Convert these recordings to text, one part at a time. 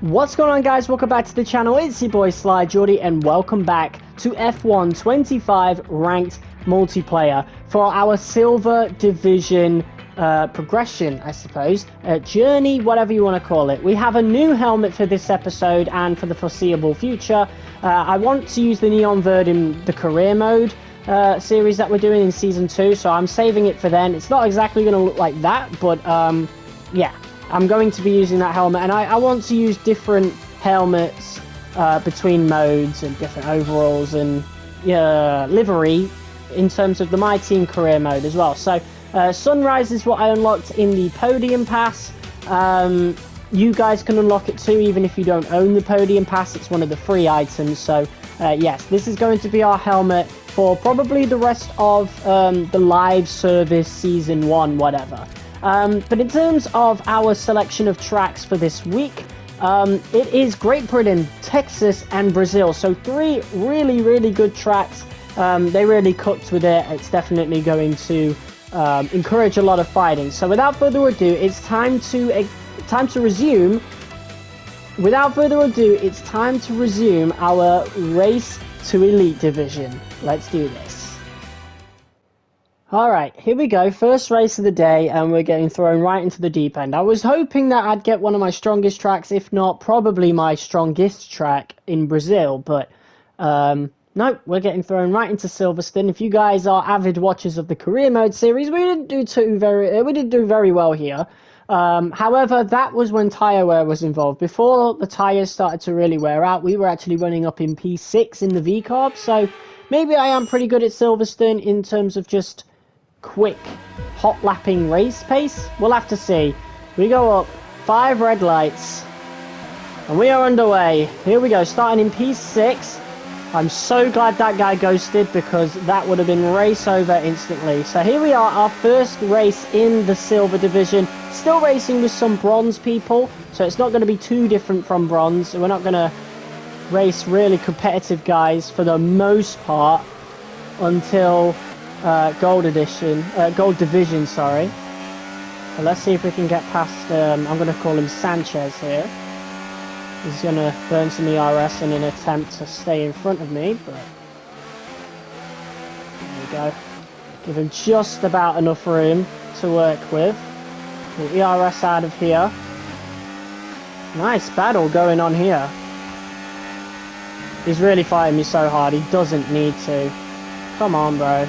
What's going on, guys? Welcome back to the channel. It's your boy Sly Jordy and welcome back to F1 25 ranked multiplayer for our silver division progression, I suppose, journey, whatever you want to call it. We have a new helmet for this episode and for the foreseeable future. I want to use the Neon Verde in the career mode series that we're doing in season 2, so I'm saving it for then. It's not exactly going to look like that, but yeah, I'm going to be using that helmet, and I want to use different helmets between modes and different overalls and livery in terms of the My Team career mode as well. So Sunrise is what I unlocked in the Podium Pass. You guys can unlock it too, even if you don't own the Podium Pass. It's one of the free items. So yes, this is going to be our helmet for probably the rest of the live service season 1, whatever. But in terms of our selection of tracks for this week, it is Great Britain, Texas, and Brazil. So 3 really, really good tracks. They really cooked with it. It's definitely going to encourage a lot of fighting. So without further ado, it's time to resume. Without further ado, it's time to resume our Race to Elite division. Let's do this. Alright, here we go, first race of the day, and we're getting thrown right into the deep end. I was hoping that I'd get one of my strongest tracks, if not probably my strongest track in Brazil, but no, we're getting thrown right into Silverstone. If you guys are avid watchers of the career mode series, we didn't do very well here. However, that was when tyre wear was involved. Before the tyres started to really wear out, we were actually running up in P6 in the V-Carb, so maybe I am pretty good at Silverstone in terms of just quick hot lapping race pace. We'll have to see. We go up 5 red lights and we are underway. Here we go, starting in P6. I'm so glad that guy ghosted, because that would have been race over instantly. So here we are, our first race in the silver division. Still racing with some bronze people, so it's not going to be too different from bronze. We're not going to race really competitive guys for the most part until gold division, sorry. So let's see if we can get past, I'm going to call him Sanchez here. He's going to burn some ERS in an attempt to stay in front of me, but there we go. Give him just about enough room to work with. Pull ERS out of here. Nice battle going on here. He's really fighting me so hard, he doesn't need to. Come on, bro.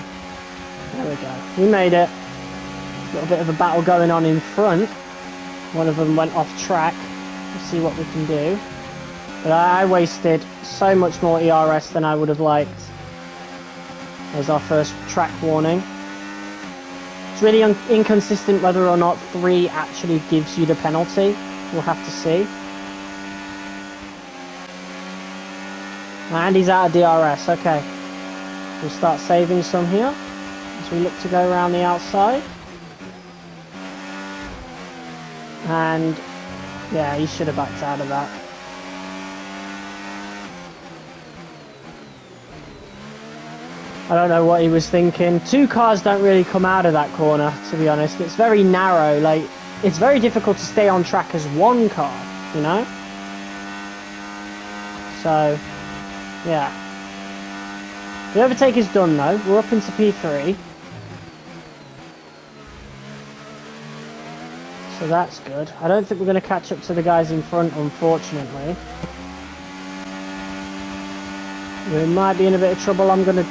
There we go. We made it. A little bit of a battle going on in front. One of them went off track. Let's see what we can do. But I wasted so much more ERS than I would have liked. There's our first track warning. It's really inconsistent whether or not 3 actually gives you the penalty. We'll have to see. And he's out of DRS. Okay. We'll start saving some here as we look to go around the outside. And yeah, he should have backed out of that. I don't know what he was thinking. 2 cars don't really come out of that corner, to be honest. It's very narrow. Like, it's very difficult to stay on track as 1 car, you know? So, yeah. The overtake is done though. We're up into P3. So that's good. I don't think we're going to catch up to the guys in front, unfortunately. We might be in a bit of trouble. I'm going to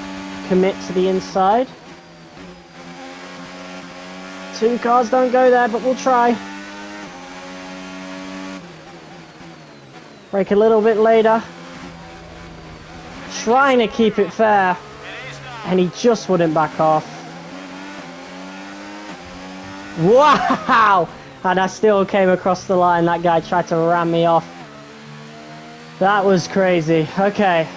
commit to the inside. 2 cars don't go there, but we'll try. Brake a little bit later. Trying to keep it fair, and he just wouldn't back off. Wow! And I still came across the line. That guy tried to ram me off. That was crazy. Okay.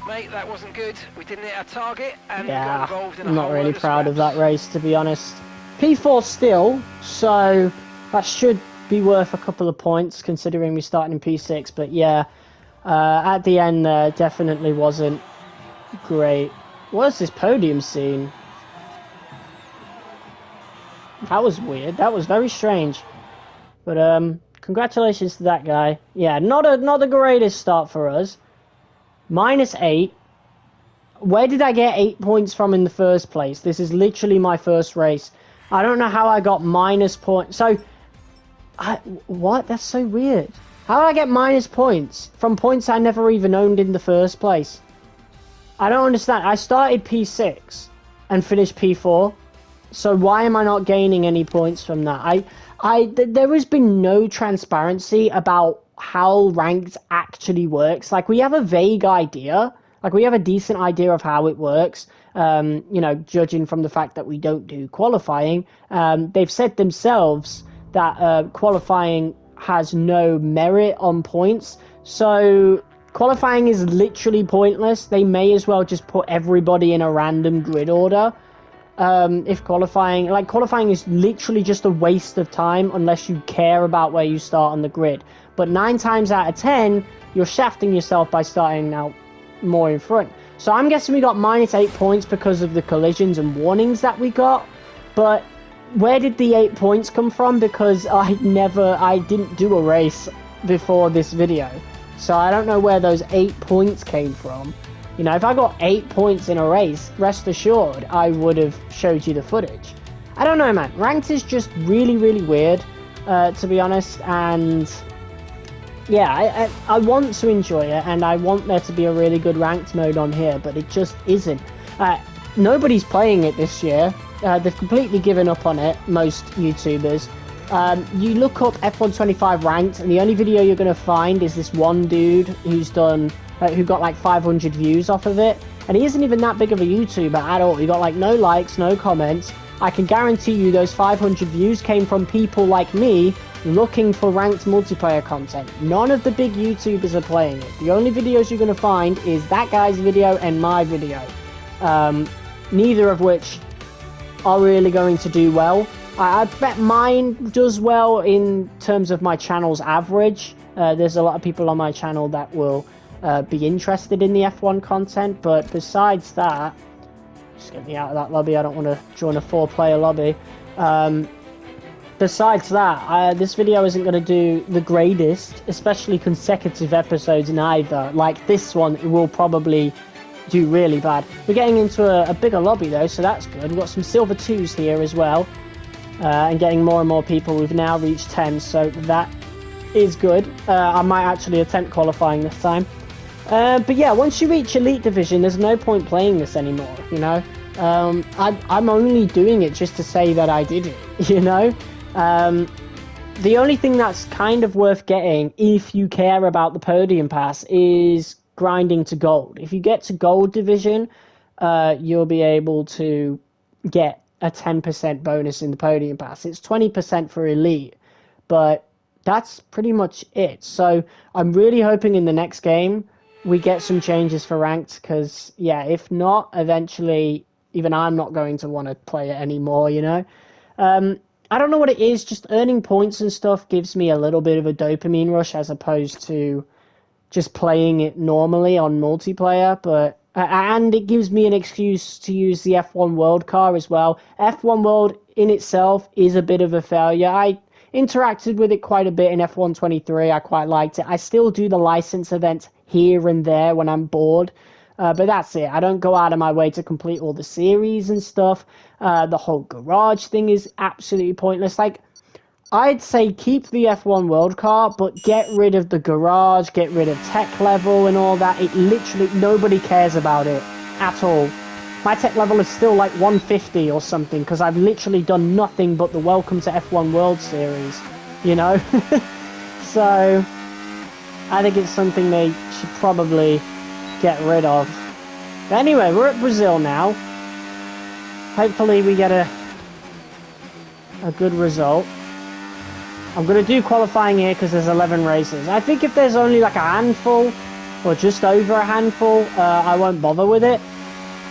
Mate, that wasn't good. We didn't hit our target, and yeah, got involved in a I'm not whole really load of proud of scraps. that race, to be honest. P4 still, so that should be worth a couple of points considering we started in P6, but yeah, at the end there definitely wasn't great. What's this podium scene? That was weird. That was very strange. But congratulations to that guy. Yeah, not the greatest start for us. -8. Where did I get 8 points from in the first place? This is literally my first race. I don't know how I got minus points. So, what? That's so weird. How did I get minus points from points I never even owned in the first place? I don't understand. I started P6 and finished P4. So why am I not gaining any points from that? There has been no transparency about how ranked actually works. Like, we have a vague idea. Like, we have a decent idea of how it works. You know, judging from the fact that we don't do qualifying. They've said themselves that qualifying has no merit on points. So qualifying is literally pointless. They may as well just put everybody in a random grid order. If qualifying is literally just a waste of time unless you care about where you start on the grid. But 9 times out of 10, you're shafting yourself by starting out more in front. So I'm guessing we got -8 points because of the collisions and warnings that we got. But where did the 8 points come from? Because I didn't do a race before this video. So I don't know where those 8 points came from. You know, if I got 8 points in a race, rest assured, I would have showed you the footage. I don't know, man. Ranked is just really, really weird, to be honest. And yeah, I want to enjoy it, and I want there to be a really good ranked mode on here, but it just isn't. Nobody's playing it this year. They've completely given up on it, most YouTubers. You look up F125 ranked, and the only video you're going to find is this one dude who's done, who got like 500 views off of it, and he isn't even that big of a YouTuber at all. He got like no likes, no comments. I can guarantee you those 500 views came from people like me looking for ranked multiplayer content. None of the big YouTubers are playing it. The only videos you're going to find is that guy's video and my video, neither of which are really going to do well. I bet mine does well in terms of my channel's average. There's a lot of people on my channel that will be interested in the F1 content, but besides that, just get me out of that lobby. I don't want to join a 4-player lobby. Besides that, this video isn't going to do the greatest, especially consecutive episodes neither. Like this one, it will probably do really bad. We're getting into a bigger lobby though, so that's good. We've got some silver 2s here as well, and getting more and more people. We've now reached 10, so that is good. I might actually attempt qualifying this time. But yeah, once you reach Elite Division, there's no point playing this anymore, you know? I'm only doing it just to say that I did it, you know? The only thing that's kind of worth getting, if you care about the podium pass, is grinding to gold. If you get to gold division, you'll be able to get a 10% bonus in the podium pass. It's 20% for elite, but that's pretty much it. So I'm really hoping in the next game we get some changes for ranked, because yeah, if not, eventually even I'm not going to want to play it anymore, you know? I don't know what it is, just earning points and stuff gives me a little bit of a dopamine rush as opposed to just playing it normally on multiplayer, but and it gives me an excuse to use the F1 World car as well. F1 World in itself is a bit of a failure. I interacted with it quite a bit in F1 23. I quite liked it. I still do the license events here and there when I'm bored, but that's it. I don't go out of my way to complete all the series and stuff. The whole garage thing is absolutely pointless. Like, I'd say keep the F1 World car, but get rid of the garage, get rid of tech level and all that. It literally, nobody cares about it at all. My tech level is still like 150 or something, because I've literally done nothing but the Welcome to F1 World series, you know? So, I think it's something they should probably get rid of. But anyway, we're at Brazil now. Hopefully we get a good result. I'm going to do qualifying here because there's 11 races. I think if there's only like a handful, or just over a handful, I won't bother with it.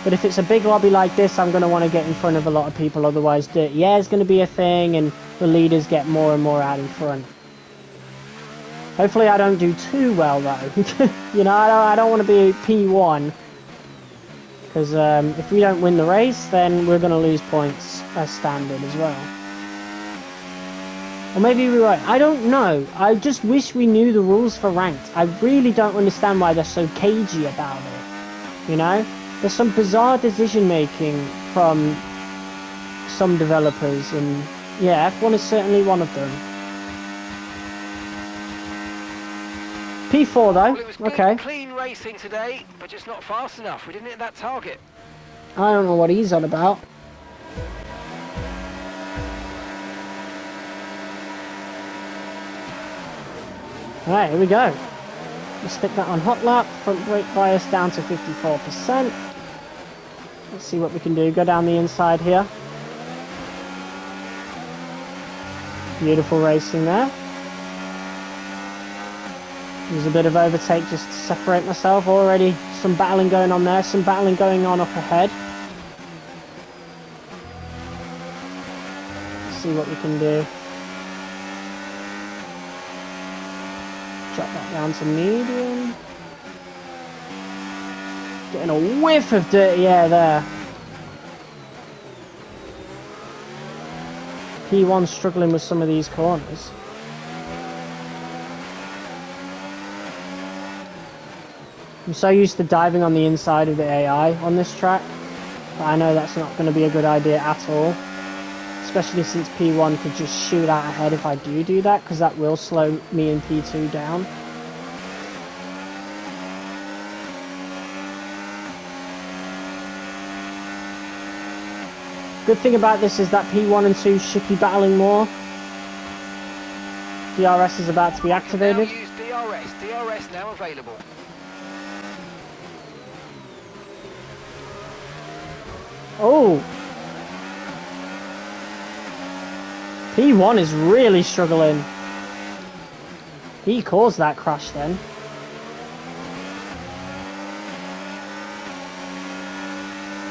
But if it's a big lobby like this, I'm going to want to get in front of a lot of people, otherwise Dirty Air is going to be a thing, and the leaders get more and more out in front. Hopefully I don't do too well though. You know, I don't want to be P1. Because if we don't win the race, then we're going to lose points as standard as well. Or maybe we won't. I don't know. I just wish we knew the rules for ranked. I really don't understand why they're so cagey about it. You know? There's some bizarre decision making from some developers, and yeah, F1 is certainly one of them. P4 though, Well, it was good, okay. clean racing today, but just not fast enough. We didn't hit that target. I don't know what he's on about. Alright, here we go. Let's stick that on hot lap. Front brake bias down to 54%. Let's see what we can do. Go down the inside here. Beautiful racing there. There's a bit of overtake just to separate myself. Already some battling going on there. Some battling going on up ahead. Let's see what we can do. Drop that down to medium. Getting a whiff of dirty air there. P1 struggling with some of these corners. I'm so used to diving on the inside of the AI on this track, but I know that's not going to be a good idea at all. Especially since P1 could just shoot out ahead if I do that, because that will slow me and P2 down. Good thing about this is that P1 and 2 should be battling more. DRS is about to be activated. Now use DRS. DRS now available. Oh! P1 is really struggling. He caused that crash then.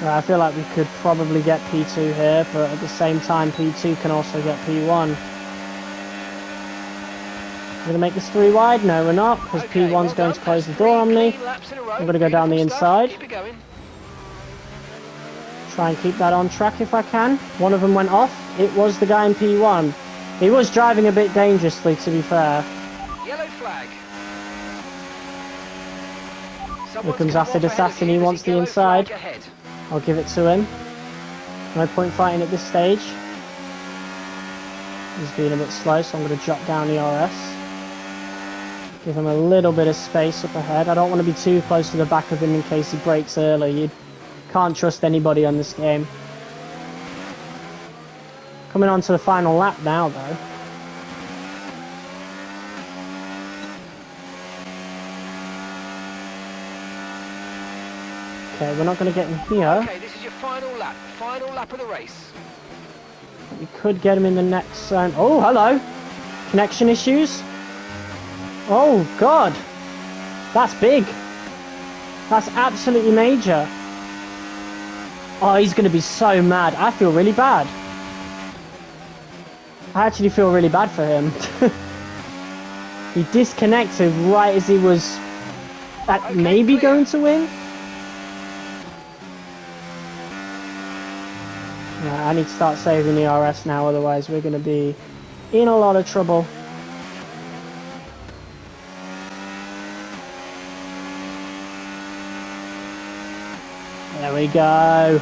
I feel like we could probably get P2 here, but at the same time P2 can also get P1. We're going to make this 3 wide? No, we're not, because P1's going to close the door on me. I'm going to go down the inside. Try and keep that on track if I can. One of them went off. It was the guy in P1. He was driving a bit dangerously, to be fair. Yellow flag. Here comes Acid Assassin, he wants the inside. I'll give it to him. No point fighting at this stage. He's being a bit slow, so I'm going to drop down the RS. Give him a little bit of space up ahead. I don't want to be too close to the back of him in case he brakes early. You can't trust anybody on this game. Coming on to the final lap now, though. Okay, we're not going to get in here. Okay, this is your final lap of the race. We could get him in the next zone. Oh, hello. Connection issues. Oh, God. That's big. That's absolutely major. Oh, he's going to be so mad. I feel really bad. I actually feel really bad for him. He disconnected right as he was maybe going to win. Yeah, I need to start saving the RS now, otherwise we're going to be in a lot of trouble. There we go.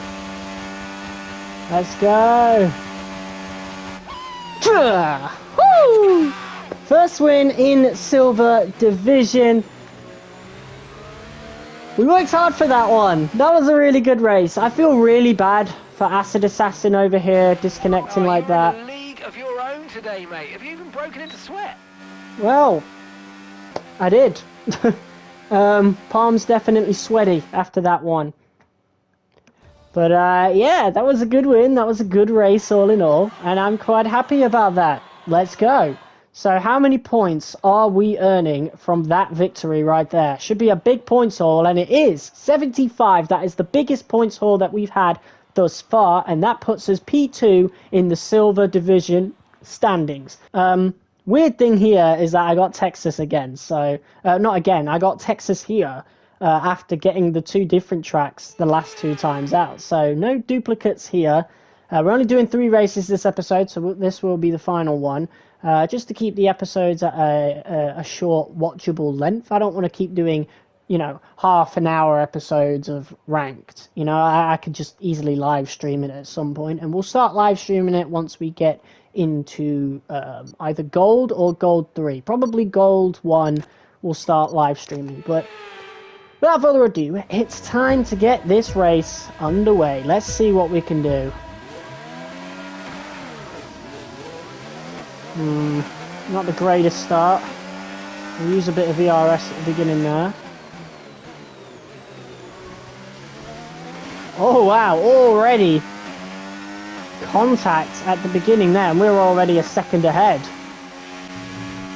Let's go. Woo! First win in Silver Division. We worked hard for that one. That was a really good race. I feel really bad for Acid Assassin over here disconnecting like that. You're in a league of your own today, mate. Have you even broken into sweat? Well, I did. Palms definitely sweaty after that one. But yeah, that was a good win. That was a good race all in all. And I'm quite happy about that. Let's go. So how many points are we earning from that victory right there? Should be a big points haul, and it is 75. That is the biggest points haul that we've had thus far, and that puts us P2 in the Silver Division standings. Weird thing here is that I got Texas again. So, not again, I got Texas here after getting the 2 different tracks the last 2 times out. So no duplicates here. We're only doing 3 races this episode, so this will be the final one. just to keep the episodes at a short, watchable length. I don't want to keep doing, half an hour episodes of ranked. I could just easily live stream it at some point, and we'll start live streaming it once we get into either gold or gold 3. Probably gold 1 we'll start live streaming, but without further ado, it's time to get this race underway. Let's see what we can do. Not the greatest start. We'll use a bit of VRS at the beginning there. Oh wow, already contact at the beginning there, and we're already a second ahead.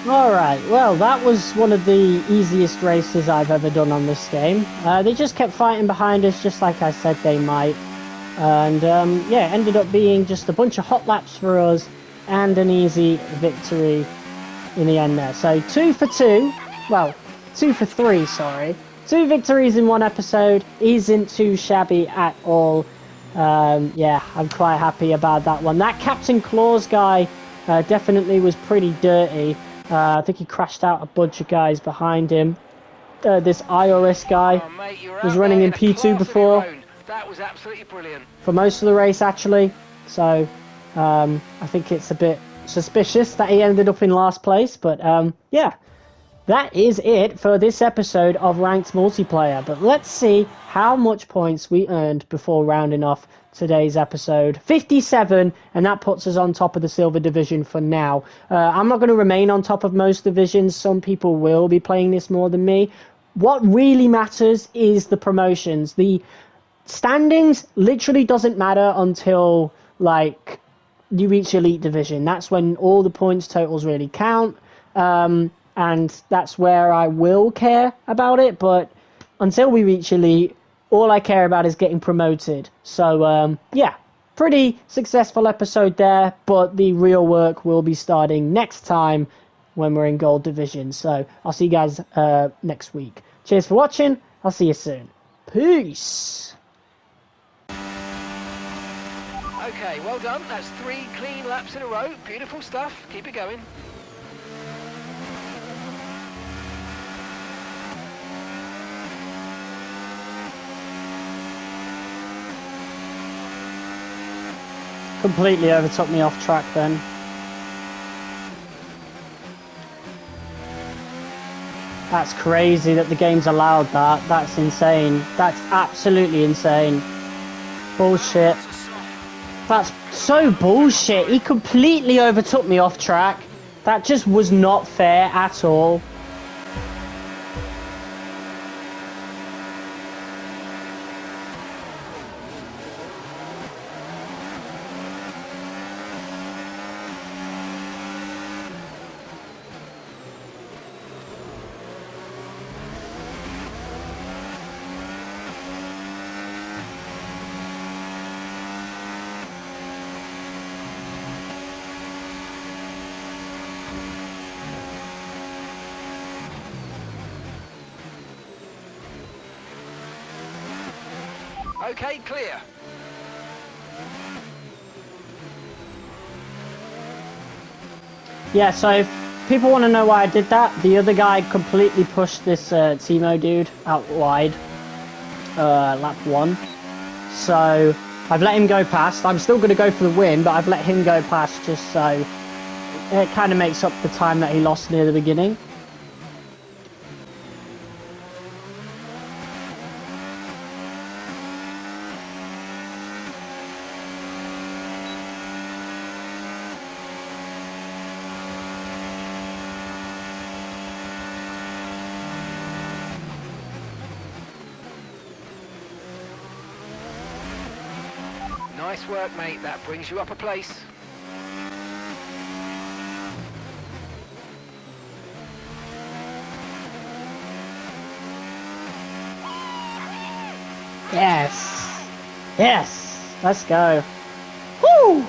Alright, well that was one of the easiest races I've ever done on this game. They just kept fighting behind us just like I said they might. And yeah, ended up being just a bunch of hot laps for us and an easy victory in the end there. So 2 for 2, well 2 for 3, sorry. 2 victories in one episode isn't too shabby at all. Yeah, I'm quite happy about that one. That Captain Claus guy definitely was pretty dirty. I think he crashed out a bunch of guys behind him. This IRS guy was running in P2 before. That was absolutely brilliant. For most of the race, actually. So, I think it's a bit suspicious that he ended up in last place. But, yeah. That is it for this episode of Ranked Multiplayer, but let's see how much points we earned before rounding off today's episode. 57, and that puts us on top of the Silver Division for now. I'm not going to remain on top of most divisions. Some people will be playing this more than me. What really matters is the promotions. The standings literally doesn't matter until, like, you reach Elite Division. That's when all the points totals really count. And that's where I will care about it, but until we reach Elite, all I care about is getting promoted. So, yeah, pretty successful episode there, but the real work will be starting next time when we're in Gold Division. So, I'll see you guys next week. Cheers for watching. I'll see you soon. Peace. Okay, well done. That's 3 clean laps in a row. Beautiful stuff. Keep it going. Completely overtook me off track then. That's crazy that the game's allowed that. That's insane. That's absolutely insane. Bullshit. That's so bullshit. He completely overtook me off track. That just was not fair at all. Okay, clear. Yeah, so if people want to know why I did that, the other guy completely pushed this Timo dude out wide, lap 1. So I've let him go past. I'm still going to go for the win, but I've let him go past just so it kind of makes up the time that he lost near the beginning. Nice work, mate. That brings you up a place. Yes. Yes. Let's go. Woo!